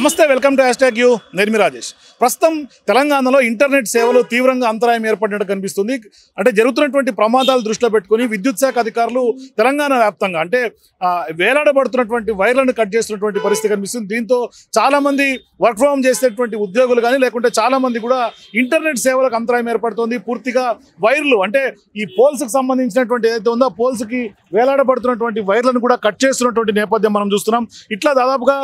నమస్తే welcome to #you నేను మీ రాజేష్. ప్రస్తుతం తెలంగాణలో ఇంటర్నెట్ సేవలు తీవ్రంగా అంతరాయం ఏర్పడినట్టు కనిపిస్తుంది. అంటే జరుగుతున్నటువంటి ప్రమాదాలు దృష్టిలో పెట్టుకుని విద్యుత్ శాఖ అధికారులు తెలంగాణ వ్యాప్తంగా అంటే వేలాడబడుతున్నటువంటి వైర్లను కట్ చేస్తున్నటువంటి పరిస్థితి కనిపిస్తుంది. దీంతో చాలామంది వర్క్ ఫ్రమ్ హోమ్ చేసేటువంటి ఉద్యోగులు కానీ లేకుంటే చాలామంది కూడా ఇంటర్నెట్ సేవలకు అంతరాయం ఏర్పడుతుంది. పూర్తిగా వైర్లు అంటే ఈ పోల్స్కి సంబంధించినటువంటి ఏదైతే ఉందో ఆ పోల్స్కి వేలాడబడుతున్నటువంటి వైర్లను కూడా కట్ చేస్తున్నటువంటి నేపథ్యం మనం చూస్తున్నాం. ఇట్లా దాదాపుగా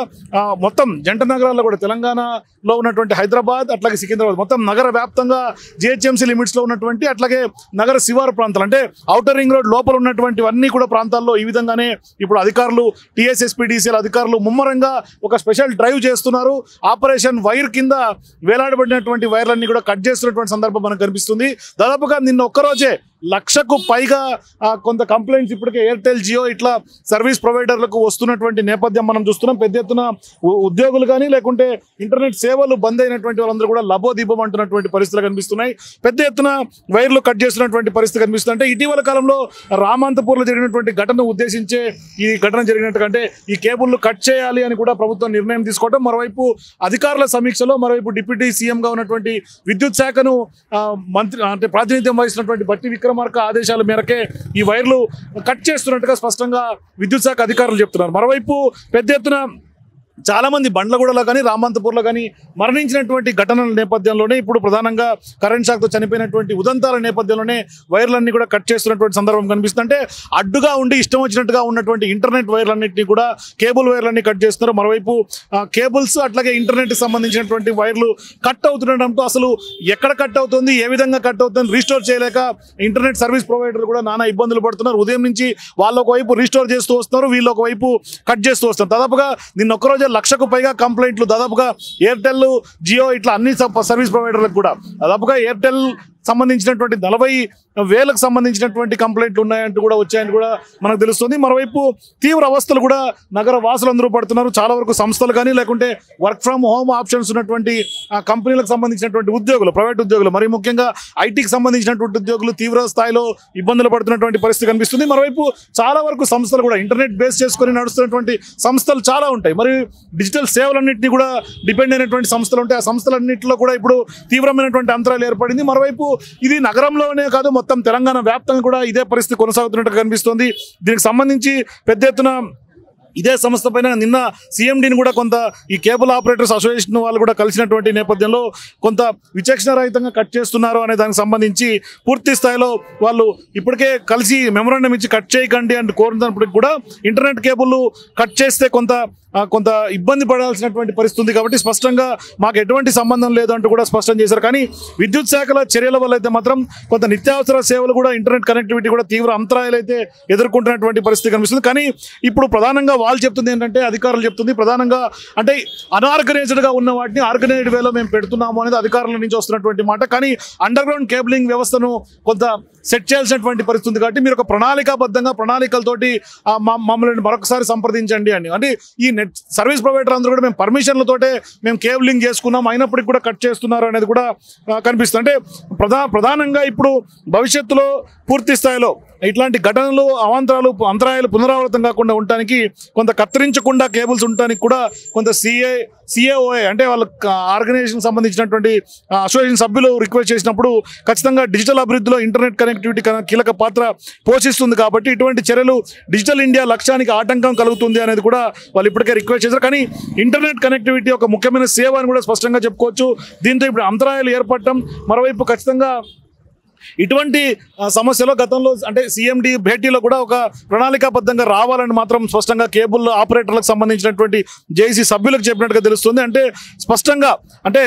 మొత్తం జంట నగరాల్లో కూడా తెలంగాణలో ఉన్నటువంటి హైదరాబాద్ అట్లాగే సికింద్రాబాద్ మొత్తం నగర వ్యాప్తంగా జిహెచ్ఎంసీ లిమిట్స్లో ఉన్నటువంటి అట్లాగే నగర శివారు ప్రాంతాలు అంటే ఔటర్ రింగ్ రోడ్ లోపల ఉన్నటువంటివన్నీ కూడా ప్రాంతాల్లో ఈ విధంగానే ఇప్పుడు అధికారులు టీఎస్ఎస్పీడీసీఎల్ అధికారులు ముమ్మరంగా ఒక స్పెషల్ డ్రైవ్ చేస్తున్నారు. ఆపరేషన్ వైర్ కింద వేలాడబడినటువంటి వైర్లన్నీ కూడా కట్ చేస్తున్నటువంటి సందర్భం మనకు కనిపిస్తుంది. దాదాపుగా నిన్న ఒక్కరోజే 1,00,000కు పైగా కొంత కంప్లైంట్స్ ఇప్పటికే ఎయిర్టెల్ జియో ఇట్లా సర్వీస్ ప్రొవైడర్లకు వస్తున్నటువంటి నేపథ్యం మనం చూస్తున్నాం. పెద్ద ఎత్తున ఉద్యోగులు కానీ లేకుంటే ఇంటర్నెట్ సేవలు బంద్ అయినటువంటి వాళ్ళందరూ కూడా లబోదీపం అంటున్నటువంటి పరిస్థితులు కనిపిస్తున్నాయి. పెద్ద ఎత్తున వైర్లు కట్ చేస్తున్నటువంటి పరిస్థితి కనిపిస్తుంది. అంటే ఇటీవల కాలంలో రామాంతపూర్లో జరిగినటువంటి ఘటన ఉద్దేశించే ఈ ఘటన జరిగినట్టుకంటే ఈ కేబుల్ను కట్ చేయాలి అని కూడా ప్రభుత్వం నిర్ణయం తీసుకోవడం, మరోవైపు అధికారుల సమీక్షలో మరోవైపు డిప్యూటీ సీఎంగా ఉన్నటువంటి విద్యుత్ శాఖను మంత్రి అంటే ప్రాతినిధ్యం వహిస్తున్నటువంటి బట్టి విక్రమార్క ఆదేశాల మేరకే ఈ వైర్లు కట్ చేస్తున్నట్టుగా స్పష్టంగా విద్యుత్ శాఖ అధికారులు చెప్తున్నారు. మరోవైపు పెద్ద ఎత్తున చాలామంది బండ్లగూడలో కానీ రామాంతపూర్లో కానీ మరణించినటువంటి ఘటనల నేపథ్యంలోనే ఇప్పుడు ప్రధానంగా కరెంట్ షాక్తో చనిపోయినటువంటి ఉదంతాల నేపథ్యంలోనే వైర్లన్నీ కూడా కట్ చేస్తున్నటువంటి సందర్భం కనిపిస్తుంది. అంటే అడ్డుగా ఉండి ఇష్టం వచ్చినట్టుగా ఉన్నటువంటి ఇంటర్నెట్ వైర్లన్నింటినీ కూడా కేబుల్ వైర్లన్నీ కట్ చేస్తున్నారు. మరోవైపు కేబుల్స్ అట్లాగే ఇంటర్నెట్కి సంబంధించినటువంటి వైర్లు కట్ అవుతుండడంతో అసలు ఎక్కడ కట్ అవుతుంది, ఏ విధంగా కట్ అవుతుంది రీస్టోర్ చేయలేక ఇంటర్నెట్ సర్వీస్ ప్రొవైడర్లు కూడా నానా ఇబ్బందులు పడుతున్నారు. ఉదయం నుంచి వాళ్ళు ఒకవైపు రీస్టోర్ చేస్తూ వస్తున్నారు, వీళ్ళు ఒకవైపు కట్ చేస్తూ వస్తున్నారు. దాదాపుగా నిన్న ఒక్కరోజు 1,00,000కు పైగా కంప్లైంట్లు దాదాపుగా ఎయిర్టెల్ జియో ఇట్లా అన్ని సర్వీస్ ప్రొవైడర్లకు కూడా దాదాపుగా ఎయిర్టెల్ సంబంధించినటువంటి 40,000కు సంబంధించినటువంటి కంప్లైంట్లు ఉన్నాయంటూ కూడా వచ్చాయని కూడా మనకు తెలుస్తుంది. మరోవైపు తీవ్ర అవస్థలు కూడా నగర వాసులందరూ పడుతున్నారు. చాలా వరకు సంస్థలు కానీ లేకుంటే వర్క్ ఫ్రమ్ హోమ్ ఆప్షన్స్ ఉన్నటువంటి కంపెనీలకు సంబంధించినటువంటి ఉద్యోగులు, ప్రైవేట్ ఉద్యోగులు, మరి ముఖ్యంగా ఐటీకి సంబంధించినటువంటి ఉద్యోగులు తీవ్ర స్థాయిలో ఇబ్బందులు పడుతున్నటువంటి పరిస్థితి కనిపిస్తుంది. మరోవైపు చాలా వరకు సంస్థలు కూడా ఇంటర్నెట్ బేస్ చేసుకొని నడుస్తున్నటువంటి సంస్థలు చాలా ఉంటాయి. మరి డిజిటల్ సేవలన్నింటినీ కూడా డిపెండ్ అయినటువంటి సంస్థలు ఉంటాయి. ఆ సంస్థలన్నింటిలో కూడా ఇప్పుడు తీవ్రమైనటువంటి అంతరాలు ఏర్పడింది. మరోవైపు ఇది నగరంలోనే కాదు మొత్తం తెలంగాణ వ్యాప్తంగా కూడా ఇదే పరిస్థితి కొనసాగుతున్నట్టు కనిపిస్తుంది. దీనికి సంబంధించి పెద్ద ఎత్తున ఇదే సంస్థ పైన నిన్న సీఎండీని కూడా కొంత ఈ కేబుల్ ఆపరేటర్స్ అసోసియేషన్ వాళ్ళు కూడా కలిసినటువంటి నేపథ్యంలో కొంత విచక్షణ రహితంగా కట్ చేస్తున్నారు అనే దానికి సంబంధించి పూర్తి స్థాయిలో వాళ్ళు ఇప్పటికే కలిసి మెమోరాండం ఇచ్చి కట్ చేయకండి అని కోరుతున్నప్పటికీ కూడా ఇంటర్నెట్ కేబుల్ కట్ చేస్తే కొంత ఇబ్బంది పడాల్సినటువంటి పరిస్థితి ఉంది. కాబట్టి స్పష్టంగా మాకు ఎటువంటి సంబంధం లేదు అంటూ కూడా స్పష్టం చేశారు. కానీ విద్యుత్ శాఖల చర్యల వల్ల అయితే మాత్రం కొంత నిత్యావసర సేవలు కూడా ఇంటర్నెట్ కనెక్టివిటీ కూడా తీవ్ర అంతరాయాలు అయితే ఎదుర్కొంటున్నటువంటి పరిస్థితి కనిపిస్తుంది. కానీ ఇప్పుడు ప్రధానంగా వాళ్ళు చెప్తుంది ఏంటంటే అధికారులు చెప్తుంది ప్రధానంగా అంటే అన్ఆర్గనైజ్డ్గా ఉన్న వాటిని ఆర్గనైజ్డ్ వేలో మేము పెడుతున్నాము అనేది అధికారుల నుంచి వస్తున్నటువంటి మాట. కానీ అండర్ గ్రౌండ్ కేబులింగ్ వ్యవస్థను కొంత సెట్ చేయాల్సినటువంటి పరిస్థితి ఉంది. కాబట్టి మీరు ఒక ప్రణాళికాబద్ధంగా ప్రణాళికలతోటి మమ్మల్ని మరొకసారి సంప్రదించండి అని అంటే ఈ నెట్ సర్వీస్ ప్రొవైడర్ అందరూ కూడా మేము పర్మిషన్లతోటే మేము కేబులింగ్ చేసుకున్నాం అయినప్పటికీ కూడా కట్ చేస్తున్నారు అనేది కూడా కనిపిస్తుంది. అంటే ప్రధానంగా ఇప్పుడు భవిష్యత్తులో పూర్తి స్థాయిలో ఇట్లాంటి ఘటనలు అంతరాయాలు పునరావృతం కాకుండా ఉండటానికి కొంత కత్తిరించకుండా కేబుల్స్ ఉండటానికి కూడా కొంత సిఏఓఏ అంటే వాళ్ళ ఆర్గనైజేషన్ సంబంధించినటువంటి అసోసియేషన్ సభ్యులు రిక్వెస్ట్ చేసినప్పుడు ఖచ్చితంగా డిజిటల్ అభివృద్ధిలో ఇంటర్నెట్ కనెక్టివిటీ కీలక పాత్ర పోషిస్తుంది. కాబట్టి ఇటువంటి చర్యలు డిజిటల్ ఇండియా లక్ష్యానికి ఆటంకం కలుగుతుంది అనేది కూడా వాళ్ళు ఇప్పటికే రిక్వెస్ట్ చేశారు. కానీ ఇంటర్నెట్ కనెక్టివిటీ ఒక ముఖ్యమైన సేవ అని కూడా స్పష్టంగా చెప్పుకోవచ్చు. దీంతో ఇప్పుడు అంతరాయాలు ఏర్పడటం మరోవైపు ఖచ్చితంగా ఇటువంటి సమస్యలో గతంలో అంటే సీఎండీ భేటీలో కూడా ఒక ప్రణాళికాబద్ధంగా రావాలని మాత్రం స్పష్టంగా కేబుల్ ఆపరేటర్లకు సంబంధించినటువంటి జేఏసీ సభ్యులకు చెప్పినట్టుగా తెలుస్తుంది. అంటే స్పష్టంగా అంటే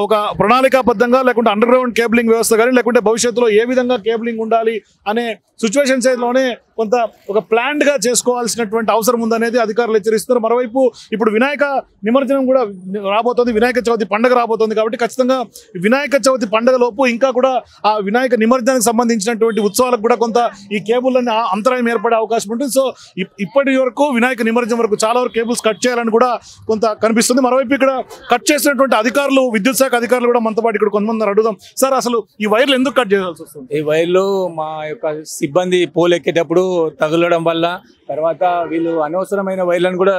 ఒక ప్రణాళికాబద్ధంగా లేకుంటే అండర్ గ్రౌండ్ కేబులింగ్ వ్యవస్థ కానీ లేకుంటే భవిష్యత్తులో ఏ విధంగా కేబులింగ్ ఉండాలి అనే సిచ్యువేషన్స్లోనే కొంత ఒక ప్లాన్డ్గా చేసుకోవాల్సినటువంటి అవసరం ఉందనేది అధికారులు హెచ్చరిస్తున్నారు. మరోవైపు ఇప్పుడు వినాయక నిమజ్జనం కూడా రాబోతోంది, వినాయక చవితి పండుగ రాబోతోంది. కాబట్టి ఖచ్చితంగా వినాయక చవితి పండుగలోపు ఇంకా కూడా ఆ వినాయక నిమజ్జనానికి సంబంధించినటువంటి ఉత్సవాలకు కూడా కొంత ఈ కేబుల్ని అంతరాయం ఏర్పడే అవకాశం ఉంటుంది. సో ఇప్పటి వరకు వినాయక నిమజ్జనం వరకు చాలా వరకు కేబుల్స్ కట్ చేయాలని కూడా కొంత కనిపిస్తుంది. మరోవైపు ఇక్కడ కట్ చేసినటువంటి అధికారులు విద్యుత్ శాఖ అధికారులు కూడా మనతో పాటు ఇక్కడ కొంతమంది అడుగుదాం. సార్ అసలు ఈ వైర్లు ఎందుకు కట్ చేయాల్సి వస్తుంది? ఈ వైర్లు మా యొక్క సిబ్బంది పోల్ ఎక్కేటప్పుడు తగులడం వల్ల తర్వాత వీళ్ళు అనవసరమైన వైర్లను కూడా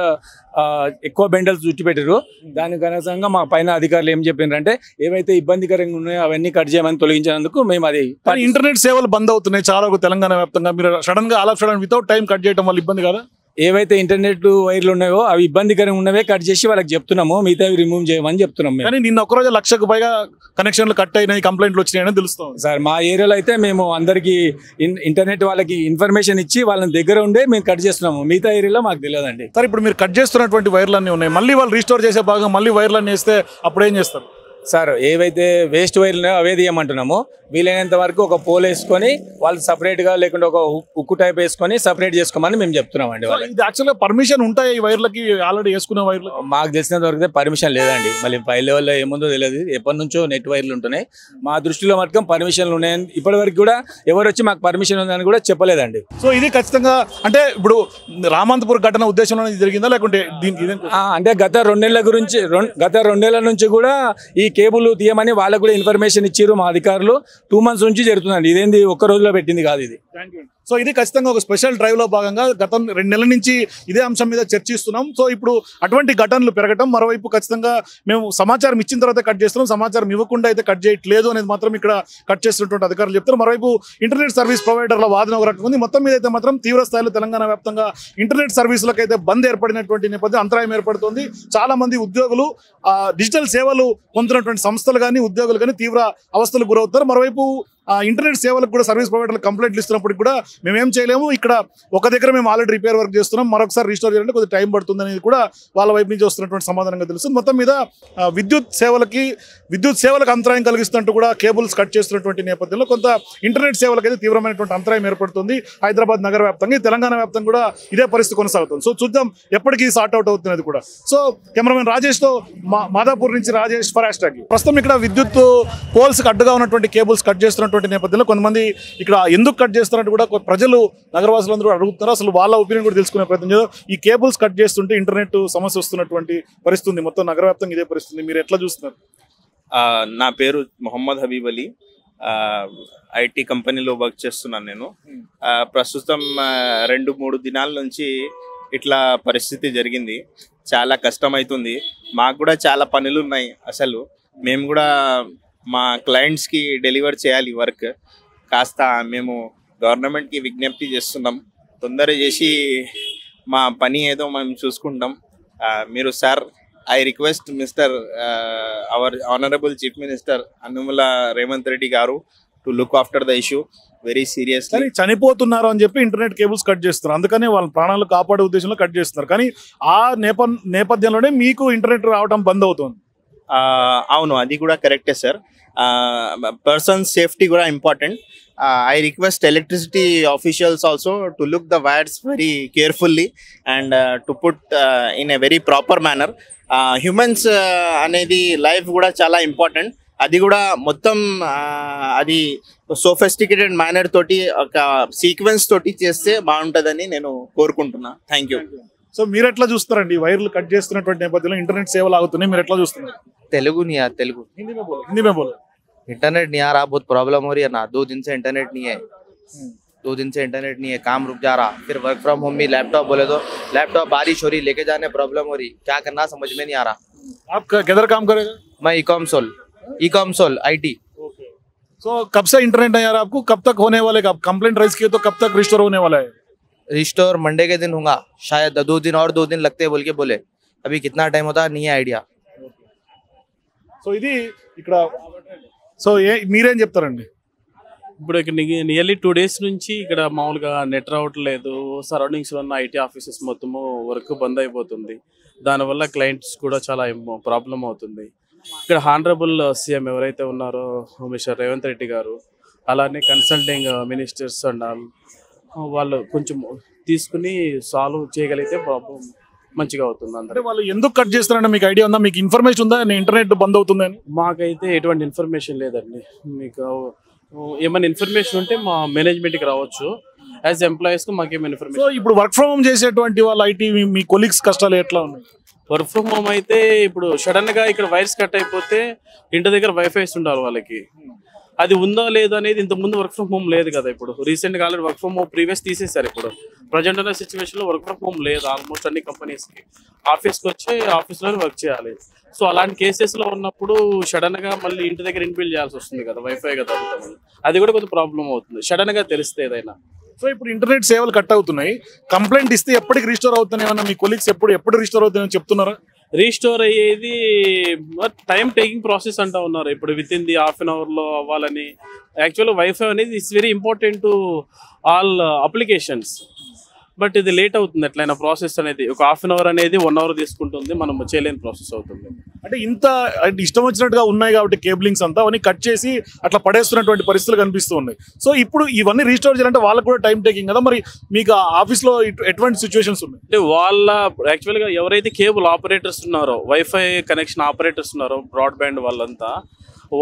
ఎక్కువ బెండల్స్ చుట్టి పెట్టారు. దానికి అనుసంగా మా పైన అధికారులు ఏం చెప్పారంటే ఏవైతే ఇబ్బందికరంగా ఉన్నాయో అవన్నీ కట్ చేయమని తొలగించినందుకు మేము అది. ఇంటర్నెట్ సేవలు బంద్ అవుతున్నాయి చాలా తెలంగాణ వ్యాప్తంగా. మీరు సడన్ గా all of sudden without time cut చేయడం వల్ల ఇబ్బంది కదా? ఏవైతే ఇంటర్నెట్ వైర్లు ఉన్నాయో అవి ఇబ్బందికరంగా ఉన్నవే కట్ చేసి వాళ్ళకి చెప్తున్నాము, మిగతావి రిమూవ్ చేయమని చెప్తున్నాం. కానీ నిన్న ఒక్కరోజు 1,00,000కు పైగా కనెక్షన్లు కట్ అయినాయి, కంప్లైంట్లు వచ్చినాయని తెలుస్తుంది సార్. మా ఏరియాలో అయితే మేము అందరికి ఇంటర్నెట్ వాళ్ళకి ఇన్ఫర్మేషన్ ఇచ్చి వాళ్ళని దగ్గర ఉండే మేము కట్ చేస్తున్నాము, మిగతా ఏరియాలో మాకు తెలియదండి. సార్ ఇప్పుడు మీరు కట్ చేస్తున్నటువంటి వైర్లన్నీ ఉన్నాయి, మళ్ళీ వాళ్ళు రీస్టోర్ చేసే భాగం మళ్ళీ వైర్లన్నీ వేస్తే అప్పుడు ఏం చేస్తారు సార్? ఏవైతే వేస్ట్ వైర్లు ఉన్నాయో అవే తీయమంటున్నాము. వీలైనంత వరకు ఒక పోల్ వేసుకొని వాళ్ళు సపరేట్గా లేకుంటే ఒక ఉక్కు టైప్ వేసుకొని సపరేట్ చేసుకోమని మేము చెప్తున్నామండి. వాళ్ళు ఇది యాక్చువల్గా పర్మిషన్ ఉంటాయి ఈ వైర్లకి, ఆల్రెడీ వేసుకునే వైర్లు? మాకు తెలిసినంత వరకు పర్మిషన్ లేదండి. మళ్ళీ పై లెవెల్లో ఏముందో తెలియదు, ఎప్పటి నుంచో నెట్ వైర్లు ఉంటున్నాయి. మా దృష్టిలో మటుకు పర్మిషన్లు ఉన్నాయని ఇప్పటి వరకు కూడా ఎవరు వచ్చి మాకు పర్మిషన్ ఉందని కూడా చెప్పలేదండి. సో ఇది ఖచ్చితంగా అంటే ఇప్పుడు రామంతపూర్ ఘటన ఉద్దేశంలో జరిగిందా లేకుంటే అంటే గత 2 నెలల నుంచి కూడా ఈ కేబుల్ తీయమని వాళ్ళకు కూడా ఇన్ఫర్మేషన్ ఇచ్చారు మా అధికారులు. 2 months నుంచి జరుగుతుందండి, ఇదేంది ఒక్క రోజులో పెట్టింది కాదు ఇది. సో ఇది ఖచ్చితంగా ఒక స్పెషల్ డ్రైవ్ లో భాగంగా గత 2 నెలల నుంచి ఇదే అంశం మీద చర్చిస్తున్నాం. సో ఇప్పుడు అటువంటి ఘటనలు పెరగటం, మరోవైపు ఖచ్చితంగా మేము సమాచారం ఇచ్చిన తర్వాత కట్ చేస్తున్నాం, సమాచారం ఇవ్వకుండా అయితే కట్ చేయట్లేదు అనేది మాత్రం ఇక్కడ కట్ చేస్తున్నటువంటి అధికారులు చెప్తారు. మరోవైపు ఇంటర్నెట్ సర్వీస్ ప్రొవైడర్ల వాదన ఒక రకం ఉంది. మొత్తం మీద అయితే మాత్రం తీవ్ర స్థాయిలో తెలంగాణ వ్యాప్తంగా ఇంటర్నెట్ సర్వీసులకు అయితే బంద్ ఏర్పడినటువంటి నేపథ్యం, అంతరాయం ఏర్పడుతుంది. చాలా మంది ఉద్యోగులు డిజిటల్ సేవలు పొందుతున్నటువంటి సంస్థలు కానీ ఉద్యోగులు కానీ తీవ్ర అవస్థలకు గురవుతారు. మరోవైపు ఇంటర్నెట్ సేవలకు కూడా సర్వీస్ ప్రొవైడర్లు కంప్లైంట్లు ఇస్తున్నప్పుడు కూడా మేమేం చేయలేము, ఇక్కడ ఒక దగ్గర మేము ఆల్రెడీ రిపేర్ వర్క్ చేస్తున్నాం, మరొకసారి రీస్టోర్ చేయాలంటే కొద్దిగా టైం పడుతుంది అనేది కూడా వాళ్ళ వైపు నుంచి వస్తున్నటువంటి సమాధానంగా తెలుస్తుంది. మొత్తం మీద విద్యుత్ సేవలకు అంతరాయం కలిగిస్తున్నట్టు కూడా కేబుల్స్ కట్ చేస్తున్నటువంటి నేపథ్యంలో కొంత ఇంటర్నెట్ సేవలకు అయితే తీవ్రమైనటువంటి అంతరాయం ఏర్పడుతుంది హైదరాబాద్ నగర వ్యాప్తంగా. తెలంగాణ వ్యాప్తంగా కూడా ఇదే పరిస్థితి కొనసాగుతుంది. సో చూద్దాం ఎప్పటికీ సార్ట్ అవుట్ అవుతున్నది కూడా. సో కెమెరామెన్ రాజేష్తో మాదాపూర్ నుంచి రాజేష్ ఫర్ హ్యాష్ట్యాగ్. ప్రస్తుతం ఇక్కడ విద్యుత్ పోల్స్ అడ్డుగా ఉన్నటువంటి కేబుల్స్ కట్ చేస్తున్నటువంటి నేపథ్యంలో కొంతమంది ఇక్కడ ఎందుకు కట్ చేస్తున్నట్టు కూడా ప్రజలు నగరవాసులందరూ అడుగుతున్నారు. అసలు వాళ్ళ ఒపీనియన్ కూడా తెలుసుకునే ప్రయత్నం చేద్దాం. ఈ కేబుల్స్ కట్ చేస్తుంటే ఇంటర్నెట్ సమస్య వస్తున్నటువంటి పరిస్థితి మొత్తం నగర వ్యాప్తంగా ఇదే పరిస్థితి, మీరు ఎట్లా చూస్తున్నారు? నా పేరు మొహమ్మద్ హబీబ్ అలీ, ఐటీ కంపెనీలో వర్క్ చేస్తున్నాను నేను. ప్రస్తుతం 2-3 దినాల నుంచి ఇట్లా పరిస్థితి జరిగింది. చాలా కష్టమవుతుంది, మాకు కూడా చాలా పనులు ఉన్నాయి. అసలు మేము కూడా మా క్లయింట్స్కి డెలివర్ చేయాలి వర్క్. కాస్త మేము గవర్నమెంట్కి విజ్ఞప్తి చేస్తున్నాం, తొందర చేసి మా పని ఏదో మేము చూసుకుంటాం. మీరు sir, I request mister our honourable chief minister Anumula Revanth Reddy garu to look after the issue very seriously. చనిపోతున్నారు అని చెప్పి ఇంటర్నెట్ కేబుల్స్ కట్ చేస్తున్నారు, అందుకనే వాళ్ళ ప్రాణాలు కాపాడే ఉద్దేశంలో కట్ చేస్తున్నారు. కానీ ఆ నేపథ్యంలోనే మీకు ఇంటర్నెట్ రావడం బంద్ అవుతుంది. అవును, అది కూడా కరెక్టే సార్. పర్సన్ సేఫ్టీ కూడా important. I request electricity officials also to look the wires very carefully and to put in a very proper manner. Humans అనేది లైఫ్ కూడా చాలా ఇంపార్టెంట్. అది కూడా మొత్తం అది సోఫిస్టికేటెడ్ మేనర్ తోటి ఒక సీక్వెన్స్ తోటి చేస్తే బాగుంటుందని నేను కోరుకుంటున్నా. Thank you. సో మీరు ఎట్లా చూస్తారండి వైర్లు కట్ చేస్తున్నటువంటి నేపథ్యంలో ఇంటర్నెట్ సేవలు ఆగుతున్నాయి, మీరు ఎట్లా చూస్తున్నారు? तेलुगु नहीं है, तेलुगु हिंदी में बोलो. इंटरनेट नहीं आ रहा, बहुत प्रॉब्लम हो रही है ना. 2 दिन से इंटरनेट नहीं है, 2 दिन से इंटरनेट नहीं है, काम रुक जा रहा. फिर वर्क फ्रॉम होम भी लैपटॉप बोले तो लैपटॉप बारिश हो रही, लेके जाने प्रॉब्लम हो रही. क्या करना समझ में नहीं आ रहा. आप किधर काम करेगा? मैं ई कॉमसोल IT. सो कब से इंटरनेट नहीं आ रहा आपको? कब तक होने वाले? आप कंप्लेंट राइज किए तो कब तक रिस्टोर होने वाला है? रिस्टोर मंडे के दिन होगा शायद. 2 दिन और 2 दिन लगते बोल के बोले. अभी कितना टाइम होता नहीं है आइडिया. సో ఇది ఇక్కడ. సో మీరేం చెప్తారండి? ఇప్పుడు ఇక్కడ నియర్లీ 2 days నుంచి ఇక్కడ మామూలుగా నెట్ రావట్లేదు. సరౌండింగ్స్లో ఉన్న ఐటీ ఆఫీసెస్ మొత్తము వర్క్ బంద్ అయిపోతుంది. దానివల్ల క్లయింట్స్ కూడా చాలా ప్రాబ్లం అవుతుంది. ఇక్కడ హానరబుల్ సీఎం ఎవరైతే ఉన్నారో మిస్టర్ రేవంత్ రెడ్డి గారు, అలానే కన్సల్టింగ్ మినిస్టర్స్ అండ్ వాళ్ళు కొంచెం తీసుకుని సాల్వ్ చేయగలిగితే ప్రాబ్లం మంచిగా అవుతుంది. అంటే వాళ్ళు ఎందుకు కట్ చేస్తారంటే మీకు ఐడియా ఉందా? మీకు ఇన్ఫర్మేషన్ ఉందా ఇంటర్నెట్ బంద్ అవుతుందని? మాకైతే ఎటువంటి ఇన్ఫర్మేషన్ లేదండి. మీకు ఏమైనా ఇన్ఫర్మేషన్ ఉంటే మా మేనేజ్మెంట్కి రావచ్చు. యాజ్ ఎంప్లాయీస్కి మాకేమైనా ఇన్ఫర్మేషన్. సో ఇప్పుడు వర్క్ ఫ్రమ్ హోమ్ చేసేటువంటి వాళ్ళు ఐటీ మీ కొలీగ్స్ కష్టాలు ఎట్లా ఉన్నాయి? వర్క్ ఫ్రమ్ హోమ్ అయితే ఇప్పుడు సడన్గా ఇక్కడ వైర్స్ కట్ అయిపోతే ఇంటి దగ్గర వైఫైస్ ఉండాలి వాళ్ళకి. అది ఉందో లేదో అనేది ఇంతకుముందు వర్క్ ఫ్రమ్ హోమ్ లేదు కదా. ఇప్పుడు రీసెంట్గా already work from home previous తీసేశారు. ఇప్పుడు ప్రజెంట్ ఉన్న సిచ్యువేషన్లో వర్క్ ఫ్రమ్ హోమ్ లేదు ఆల్మోస్ట్ అన్ని కంపెనీస్కి. ఆఫీస్కి వచ్చి ఆఫీస్లోనే వర్క్ చేయాలి. సో అలాంటి కేసెస్లో ఉన్నప్పుడు సడన్గా మళ్ళీ ఇంటి దగ్గర ఇన్బిల్డ్ చేయాల్సి వస్తుంది కదా, వైఫై కదా, అది కూడా కొంచెం ప్రాబ్లం అవుతుంది సడన్గా తెలిస్తే ఏదైనా. సో ఇప్పుడు ఇంటర్నెట్ సేవలు కట్ అవుతున్నాయి, కంప్లైంట్ ఇస్తే ఎప్పటికి రిస్టోర్ అవుతున్నాయి ఏమన్నా మీ కొలీగ్స్ ఎప్పుడు రిస్టోర్ అవుతుందని చెప్తున్నారా? రీస్టోర్ అయ్యేది టైం టేకింగ్ ప్రాసెస్ అంటా ఉన్నారు. ఇప్పుడు with in the half an అవర్లో అవ్వాలని. యాక్చువల్గా వైఫై అనేది it's very important to all applications. But ఇది లేట్ అవుతుంది ఎట్లయినా ప్రాసెస్ అనేది. ఒక హాఫ్ అన్ అవర్ అనేది 1 అవర్ తీసుకుంటుంది, మనం చేయలేని ప్రాసెస్ అవుతుంది. అంటే ఇంత ఇష్టం వచ్చినట్టుగా ఉన్నాయి కాబట్టి కేబులింగ్స్ అంతా అవన్నీ కట్ చేసి అట్లా పడేస్తున్నటువంటి పరిస్థితులు కనిపిస్తూ ఉన్నాయి. సో ఇప్పుడు ఇవన్నీ రీస్టోర్ చేయాలంటే వాళ్ళకు కూడా టైం టేకింగ్ కదా. మరి మీకు ఆఫీస్లో ఎటువంటి సిచ్యువేషన్స్ ఉన్నాయి? అంటే వాళ్ళ యాక్చువల్గా ఎవరైతే కేబుల్ ఆపరేటర్స్ ఉన్నారో, వైఫై కనెక్షన్ ఆపరేటర్స్ ఉన్నారో, బ్రాడ్బ్యాండ్ వాళ్ళంతా,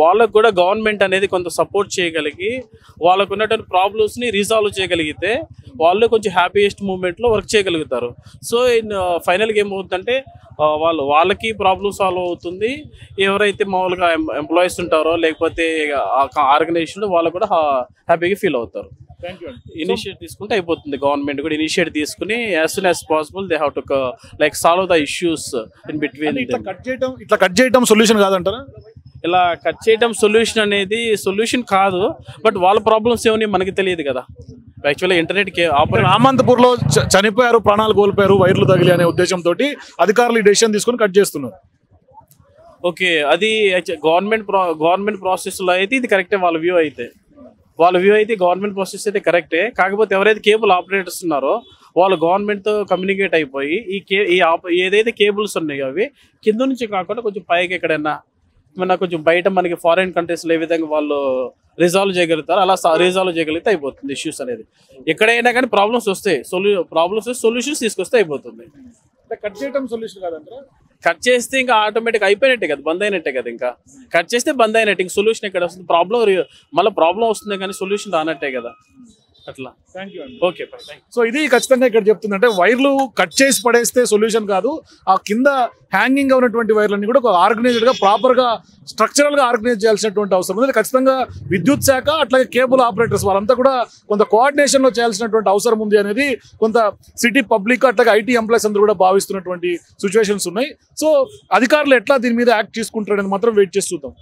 వాళ్ళకు కూడా గవర్నమెంట్ అనేది కొంత సపోర్ట్ చేయగలిగి వాళ్ళకు ఉన్నటువంటి ప్రాబ్లమ్స్ని రీసాల్వ్ చేయగలిగితే వాళ్ళు కొంచెం హ్యాపీయెస్ట్ మూమెంట్లో వర్క్ చేయగలుగుతారు. సో ఫైనల్గా ఏమవుతుందంటే వాళ్ళకి ప్రాబ్లమ్ సాల్వ్ అవుతుంది. ఎవరైతే మామూలుగా ఎంప్లాయీస్ ఉంటారో లేకపోతే ఆర్గనైజేషన్ వాళ్ళు కూడా హ్యాపీగా ఫీల్ అవుతారు. ఇనిషియేట్ తీసుకుంటే అయిపోతుంది. గవర్నమెంట్ కూడా ఇనిషియేట్ తీసుకుని as soon as possible they have to like solve the issues in between. ఇట్లా కట్ చేయడం సొల్యూషన్ కాదంటారా? ఇలా కట్ చేయడం సొల్యూషన్ అనేది సొల్యూషన్ కాదు. బట్ వాళ్ళ ప్రాబ్లమ్స్ ఏమని మనకి తెలియదు కదా. యాక్చువల్గా ఇంటర్నెట్కి రామంతపూర్లో చనిపోయారు, ప్రాణాలు కోల్పోయారు, వైర్లు తగిలి అనే ఉద్దేశంతో అధికారులు ఈ డెసిషన్ తీసుకొని కట్ చేస్తున్నారు. ఓకే, అది గవర్నమెంట్ ప్రాసెస్లో అయితే ఇది కరెక్టే. వాళ్ళ వ్యూ అయితే గవర్నమెంట్ ప్రాసెస్ అయితే కరెక్టే. కాకపోతే ఎవరైతే కేబుల్ ఆపరేటర్స్ ఉన్నారో వాళ్ళు గవర్నమెంట్తో కమ్యూనికేట్ అయిపోయి ఏదైతే కేబుల్స్ ఉన్నాయో అవి కింద నుంచి కాకుండా కొంచెం పైకి ఎక్కడైనా కొంచెం బయట మనకి ఫారిన్ కంట్రీస్లో ఏ విధంగా వాళ్ళు రిజాల్వ్ చేయగలుగుతారు అలా రిజాల్వ్ చేయగలిగితే అయిపోతుంది ఇష్యూస్ అనేది. ఎక్కడైనా కానీ ప్రాబ్లమ్స్ వస్తాయి, సొల్యూషన్స్ తీసుకొస్తే అయిపోతుంది. కట్ చేయడం సొల్యూషన్ కాదంటారా? కట్ చేస్తే ఇంకా ఆటోమేటిక్ అయిపోయినట్టే కదా, బంద్ అయినట్టే కదా. ఇంకా కట్ చేస్తే బంద్ అయినట్టు, ఇంక సొల్యూషన్ ఎక్కడ వస్తుంది? మళ్ళీ ప్రాబ్లం వస్తుంది కానీ సొల్యూషన్ రానట్టే కదా. అట్లా. ఓకే, సో ఇది ఖచ్చితంగా ఇక్కడ చెప్తుందంటే వైర్లు కట్ చేసి పడేస్తే సొల్యూషన్ కాదు, ఆ కింద హ్యాంగింగ్ ఉన్నటువంటి వైర్లన్నీ కూడా ఒక ఆర్గనైజ్డ్గా ప్రాపర్గా స్ట్రక్చరల్గా ఆర్గనైజ్ చేయాల్సినటువంటి అవసరం ఉంది. ఖచ్చితంగా విద్యుత్ శాఖ అట్లాగే కేబుల్ ఆపరేటర్స్ వాళ్ళంతా కూడా కొంత కోఆర్డినేషన్లో చేయాల్సినటువంటి అవసరం ఉంది అనేది కొంత సిటీ పబ్లిక్ అట్లాగే ఐటీ ఎంప్లాయీస్ అందరూ కూడా భావిస్తున్నటువంటి సిచ్యువేషన్స్ ఉన్నాయి. సో అధికారులు ఎట్లా దీని మీద యాక్ట్ చేసుకుంటారని మాత్రం వెయిట్ చేసి చూద్దాం.